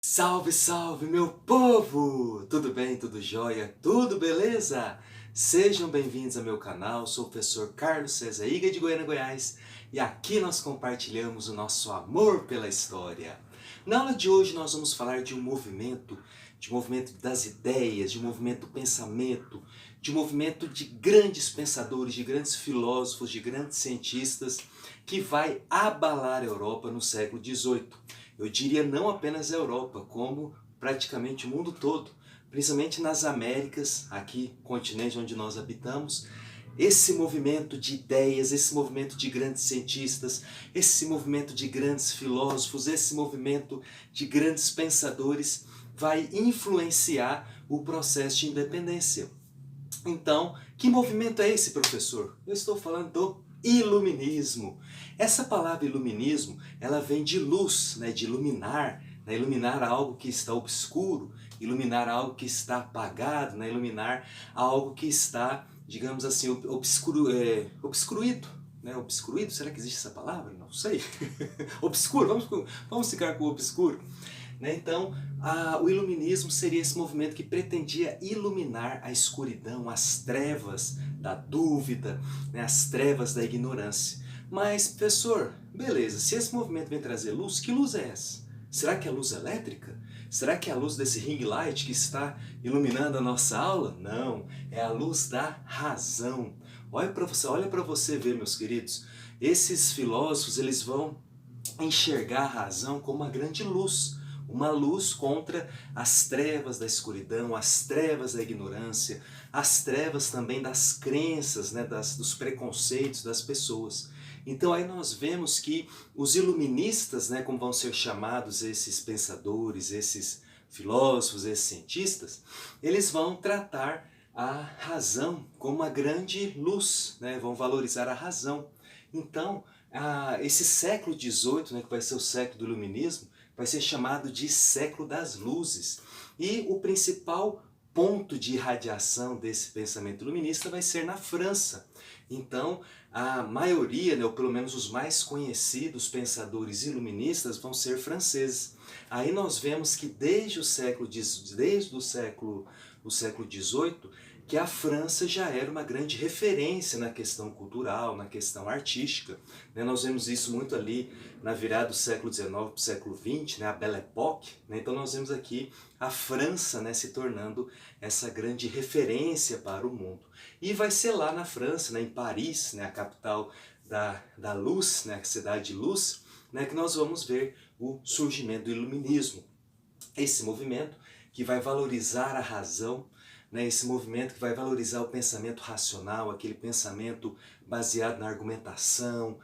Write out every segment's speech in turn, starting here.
Salve, salve, meu povo! Tudo bem, tudo jóia, tudo beleza? Sejam bem-vindos ao meu canal, sou o professor Carlos César Iga de Goiânia, Goiás, e aqui nós compartilhamos o nosso amor pela história. Na aula de hoje nós vamos falar de um movimento das ideias, de um movimento do pensamento, de um movimento de grandes pensadores, de grandes filósofos, de grandes cientistas, que vai abalar a Europa no século XVIII. Eu diria não apenas a Europa, como praticamente o mundo todo, principalmente nas Américas, aqui, continente onde nós habitamos. Esse movimento de ideias, esse movimento de grandes cientistas, esse movimento de grandes filósofos, esse movimento de grandes pensadores vai influenciar o processo de independência. Então, que movimento é esse, professor? Eu estou falando do iluminismo. Essa palavra iluminismo, ela vem de luz, de iluminar, iluminar algo que está obscuro, iluminar algo que está apagado, iluminar algo que está, digamos assim, obscuruído. Obscuruído, será que existe essa palavra? Não sei. Obscuro, vamos ficar com o obscuro. Então, o iluminismo seria esse movimento que pretendia iluminar a escuridão, as trevas da dúvida, as trevas da ignorância. Mas, professor, beleza, se esse movimento vem trazer luz, que luz é essa? Será que é a luz elétrica? Será que é a luz desse ring light que está iluminando a nossa aula? Não, é a luz da razão. Olha para você ver, meus queridos, esses filósofos eles vão enxergar a razão como uma grande luz. Uma luz contra as trevas da escuridão, as trevas da ignorância, as trevas também das crenças, dos preconceitos das pessoas. Então aí nós vemos que os iluministas, como vão ser chamados esses pensadores, esses filósofos, esses cientistas, eles vão tratar a razão como uma grande luz, vão valorizar a razão. Então, esse século XVIII, que vai ser o século do iluminismo, vai ser chamado de século das luzes. E o principal ponto de irradiação desse pensamento iluminista vai ser na França. Então, a maioria, ou pelo menos os mais conhecidos pensadores iluministas vão ser franceses. Aí nós vemos que desde o século XVIII, que a França já era uma grande referência na questão cultural, na questão artística. Nós vemos isso muito ali na virada do século XIX para o século XX, a Belle Époque. Então nós vemos aqui a França se tornando essa grande referência para o mundo. E vai ser lá na França, em Paris, a capital da luz, a cidade de luz, que nós vamos ver o surgimento do iluminismo. Esse movimento que vai valorizar a razão, esse movimento que vai valorizar o pensamento racional, aquele pensamento baseado na argumentação,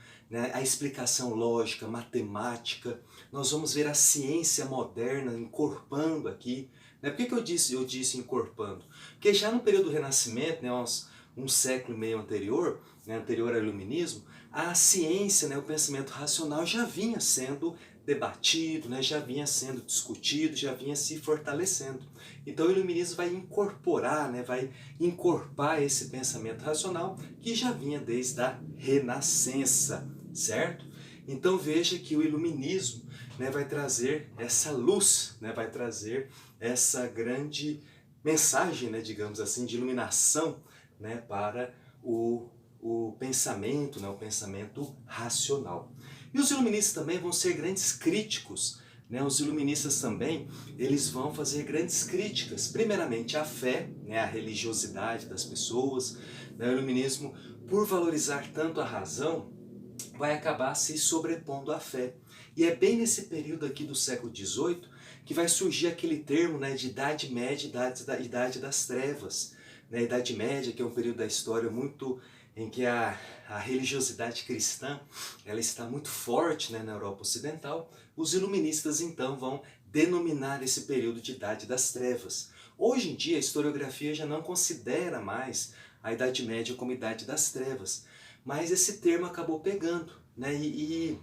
a explicação lógica, matemática. Nós vamos ver a ciência moderna encorpando aqui. Por que eu disse encorpando? Porque já no período do Renascimento, um século e meio anterior, anterior ao iluminismo, a ciência, o pensamento racional já vinha sendo debatido, já vinha sendo discutido, já vinha se fortalecendo. Então o iluminismo vai incorporar, vai encorpar esse pensamento racional que já vinha desde a Renascença, certo? Então veja que o iluminismo vai trazer essa luz, vai trazer essa grande mensagem, digamos assim, de iluminação para o pensamento, o pensamento racional. E os iluministas também vão ser grandes críticos. Os iluministas também eles vão fazer grandes críticas, primeiramente à fé, à religiosidade das pessoas. O iluminismo, por valorizar tanto a razão, vai acabar se sobrepondo à fé. E é bem nesse período aqui do século XVIII que vai surgir aquele termo de Idade Média, Idade das Trevas. A Idade Média, que é um período da história em que a religiosidade cristã ela está muito forte na Europa Ocidental. Os iluministas então vão denominar esse período de Idade das Trevas. Hoje em dia a historiografia já não considera mais a Idade Média como Idade das Trevas, mas esse termo acabou pegando, e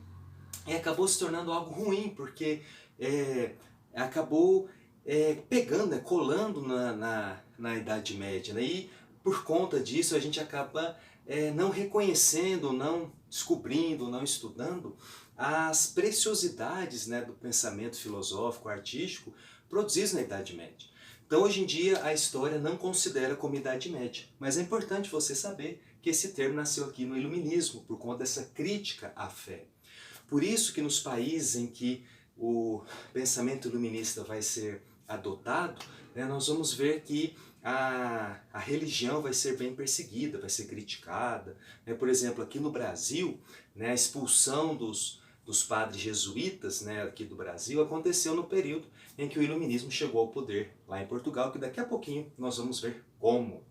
acabou se tornando algo ruim, porque acabou pegando, colando na Idade Média, e por conta disso a gente acaba não reconhecendo, não descobrindo, não estudando as preciosidades, né, do pensamento filosófico, artístico, produzidos na Idade Média. Então, hoje em dia, a história não considera como Idade Média, mas é importante você saber que esse termo nasceu aqui no Iluminismo, por conta dessa crítica à fé. Por isso que nos países em que o pensamento iluminista vai ser adotado, né, nós vamos ver que a religião vai ser bem perseguida, vai ser criticada. Né? Por exemplo, aqui no Brasil, né, a expulsão dos padres jesuítas, né, aqui do Brasil aconteceu no período em que o iluminismo chegou ao poder, lá em Portugal, que daqui a pouquinho nós vamos ver como.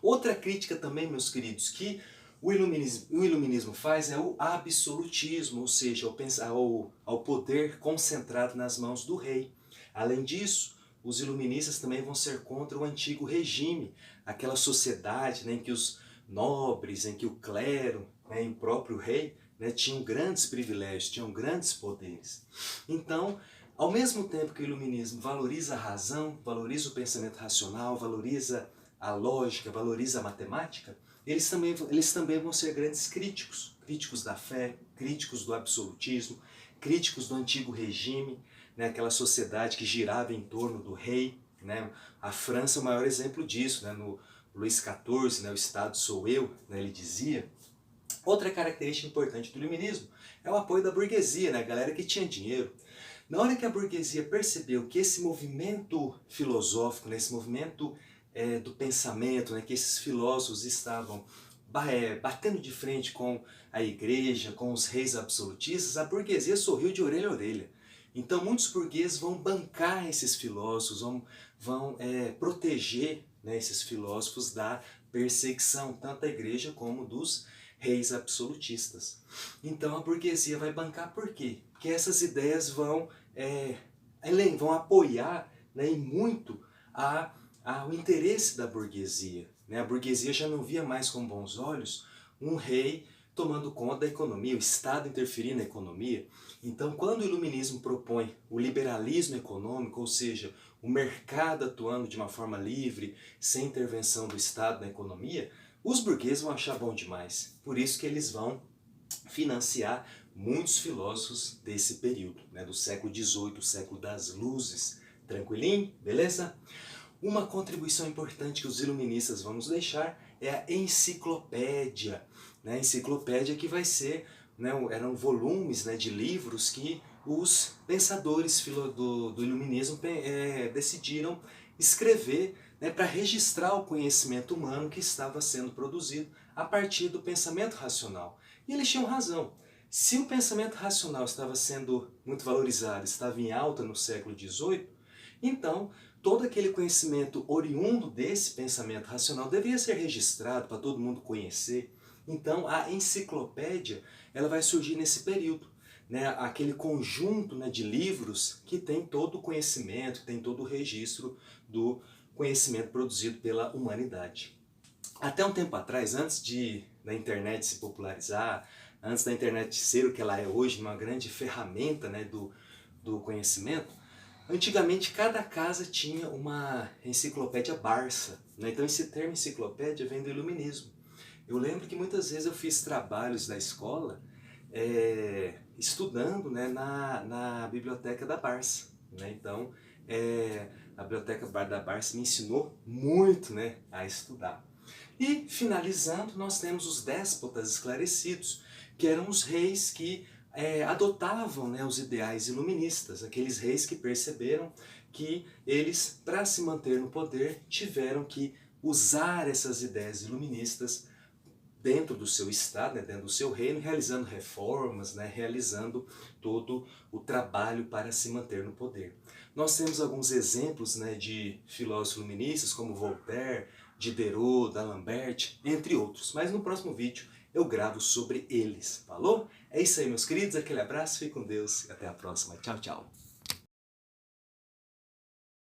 Outra crítica também, meus queridos, que o iluminismo faz é o absolutismo, ou seja, ao poder concentrado nas mãos do rei. Além disso, os iluministas também vão ser contra o antigo regime, aquela sociedade, né, em que os nobres, em que o clero, né, e o próprio rei, né, tinham grandes privilégios, tinham grandes poderes. Então, ao mesmo tempo que o iluminismo valoriza a razão, valoriza o pensamento racional, valoriza a lógica, valoriza a matemática, eles também vão ser grandes críticos, críticos da fé, críticos do absolutismo, críticos do antigo regime, né, aquela sociedade que girava em torno do rei. Né? A França é o maior exemplo disso, né? No Luís XIV, né, o Estado sou eu, né, ele dizia. Outra característica importante do iluminismo é o apoio da burguesia, né, a galera que tinha dinheiro. Na hora que a burguesia percebeu que esse movimento filosófico, né, esse movimento do pensamento, né, que esses filósofos estavam batendo de frente com a igreja, com os reis absolutistas, a burguesia sorriu de orelha a orelha. Então muitos burgueses vão bancar esses filósofos, vão proteger, né, esses filósofos da perseguição, tanto da igreja como dos reis absolutistas. Então a burguesia vai bancar por quê? Porque essas ideias vão apoiar, né, e muito o interesse da burguesia. Né? A burguesia já não via mais com bons olhos um rei tomando conta da economia, o Estado interferindo na economia. Então, quando o iluminismo propõe o liberalismo econômico, ou seja, o mercado atuando de uma forma livre, sem intervenção do Estado na economia, os burgueses vão achar bom demais. Por isso que eles vão financiar muitos filósofos desse período, né, do século XVIII, século das luzes. Tranquilinho? Beleza? Uma contribuição importante que os iluministas vão nos deixar é a enciclopédia. Né? A enciclopédia que vai ser, né, eram volumes, né, de livros que os pensadores do iluminismo decidiram escrever, né, para registrar o conhecimento humano que estava sendo produzido a partir do pensamento racional. E eles tinham razão. Se o pensamento racional estava sendo muito valorizado, estava em alta no século XVIII, então todo aquele conhecimento oriundo desse pensamento racional deveria ser registrado para todo mundo conhecer. Então a enciclopédia ela vai surgir nesse período. Né? Aquele conjunto, né, de livros que tem todo o conhecimento, que tem todo o registro do conhecimento produzido pela humanidade. Até um tempo atrás, antes da internet se popularizar, antes da internet ser o que ela é hoje, uma grande ferramenta, né, do conhecimento, antigamente cada casa tinha uma enciclopédia Barça. Né? Então esse termo enciclopédia vem do iluminismo. Eu lembro que muitas vezes eu fiz trabalhos da escola estudando, né, na biblioteca da Barça. Né? Então a biblioteca da Barça me ensinou muito, né, a estudar. E finalizando, nós temos os déspotas esclarecidos, que eram os reis que adotavam, né, os ideais iluministas, aqueles reis que perceberam que eles, para se manter no poder, tiveram que usar essas ideias iluministas dentro do seu estado, né, dentro do seu reino, realizando reformas, né, realizando todo o trabalho para se manter no poder. Nós temos alguns exemplos, né, de filósofos iluministas, como Voltaire, Diderot, D'Alembert, entre outros. Mas no próximo vídeo eu gravo sobre eles, falou? É isso aí, meus queridos, aquele abraço, fique com Deus e até a próxima. Tchau, tchau.